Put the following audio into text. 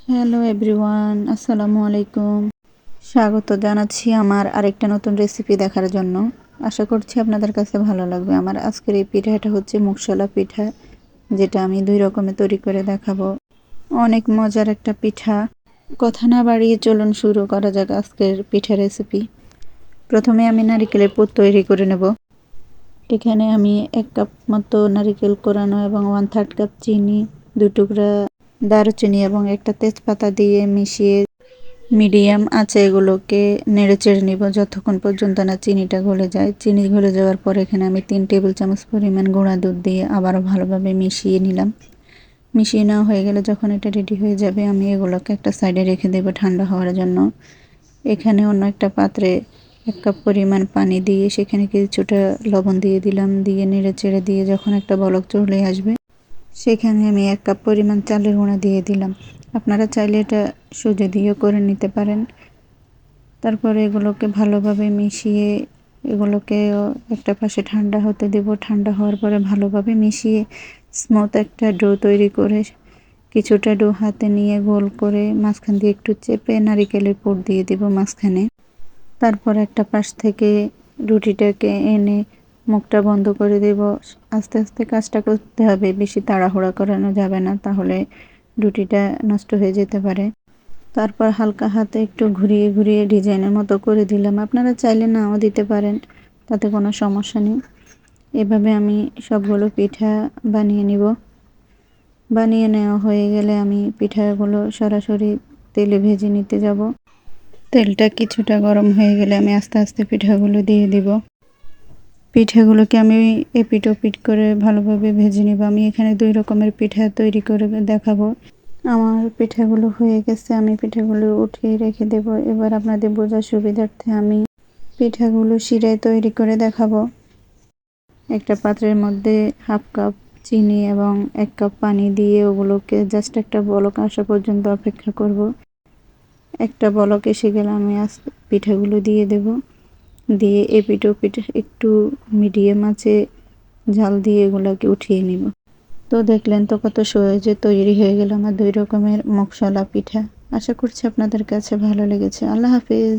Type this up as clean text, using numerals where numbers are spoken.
Hello everyone, আসসালামু আলাইকুম। স্বাগত জানাচ্ছি আমার আরেকটা নতুন রেসিপি দেখার জন্য। আশা করছি আপনাদের কাছে ভালো লাগবে। আমার আজকের এই পিঠাটা হচ্ছে মুগশলা পিঠা, যেটা আমি 2 রকমের তৈরি করে দেখাবো। অনেক মজার একটা পিঠা। কথা না বাড়িয়ে চলুন শুরু করা যাক আজকের পিঠা রেসিপি। প্রথমে আমি নারিকেলের পুর তৈরি করে নেব। এখানে আমি 1 কাপ মতো নারিকেল কোরানো এবং 1/3 কাপ চিনি, 2 টুকরা দারুচিনি এবং একটা তেজপাতা দিয়ে মিশিয়ে মিডিয়াম আঁচে এগুলোকে নেড়েচেড়ে নিব যতক্ষণ পর্যন্ত না চিনিটা গলে যায়। চিনি গলে যাওয়ার পর এখানে আমি 3 টেবিল চামচ পরিমাণ গুঁড়া দুধ দিয়ে আবারও ভালোভাবে মিশিয়ে নিলাম। মিশিয়ে নেওয়া হয়ে গেলে যখন এটা রেডি হয়ে যাবে, আমি এগুলোকে একটা সাইডে রেখে দেব ঠান্ডা হওয়ার জন্য। এখানে অন্য একটা পাত্রে 1 কাপ পরিমাণ পানি দিয়ে সেখানে কিছুটা লবণ দিয়ে দিলাম। দিয়ে নেড়েচেড়ে দিয়ে যখন একটা বলক চলে আসবে, সেখানে আমি 1 কাপ পরিমাণ চালের গুঁড়া দিয়ে দিলাম। আপনারা চাইলে এটা সুজি দিয়েও করে নিতে পারেন। তারপরে এগুলোকে ভালোভাবে মিশিয়ে এগুলোকে একটা পাশে ঠান্ডা হতে দেব। ঠান্ডা হওয়ার পরে ভালোভাবে মিশিয়ে স্মুথ একটা ডো তৈরি করে কিছুটা ডো হাতে নিয়ে গোল করে মাঝখান দিয়ে একটু চেপে নারিকেলের পুর দিয়ে দেব মাঝখানে। তারপর একটা পাশ থেকে রুটিটাকে এনে মুখটা বন্ধ করে দেব। আস্তে আস্তে কাজটা করতে হবে, বেশি তাড়াহুড়া করানো যাবে না, তাহলে রুটিটা নষ্ট হয়ে যেতে পারে। তারপর হালকা হাতে একটু ঘুরিয়ে ঘুরিয়ে ডিজাইনের মতো করে দিলাম। আপনারা চাইলে নাও দিতে পারেন, তাতে কোনো সমস্যা নেই। এভাবে আমি সবগুলো পিঠা বানিয়ে নিব। বানিয়ে নেওয়া হয়ে গেলে আমি পিঠাগুলো সরাসরি তেলে ভেজে নিতে যাব। তেলটা কিছুটা গরম হয়ে গেলে আমি আস্তে আস্তে পিঠাগুলো দিয়ে দিব। পিঠাগুলোকে আমি এপিট ওপিট করে ভালোভাবে ভেজে নিব। আমি এখানে 2 রকমের পিঠা তৈরি করে দেখাবো। আমার পিঠাগুলো হয়ে গেছে, আমি পিঠাগুলো উঠিয়ে রেখে দেব। এবার আপনাদের বোঝার সুবিধার্থে আমি পিঠাগুলো শিরায় তৈরি করে দেখাবো। একটা পাত্রের মধ্যে 1/2 কাপ চিনি এবং 1 কাপ পানি দিয়ে ওগুলোকে জাস্ট একটা বলক আসা পর্যন্ত অপেক্ষা করব। একটা বলক এসে গেলে আমি পিঠাগুলো দিয়ে দেব। দিয়ে এপিট ওপিট একটু মিডিয়াম আঁচে ঝাল দিয়ে এগুলোকে উঠিয়ে নিব। তো দেখলেন তো কত সহজে তৈরি হয়ে গেল আমার 2 রকমের মুগশলা পিঠা। আশা করছি আপনাদের কাছে ভালো লেগেছে। আল্লাহ হাফেজ।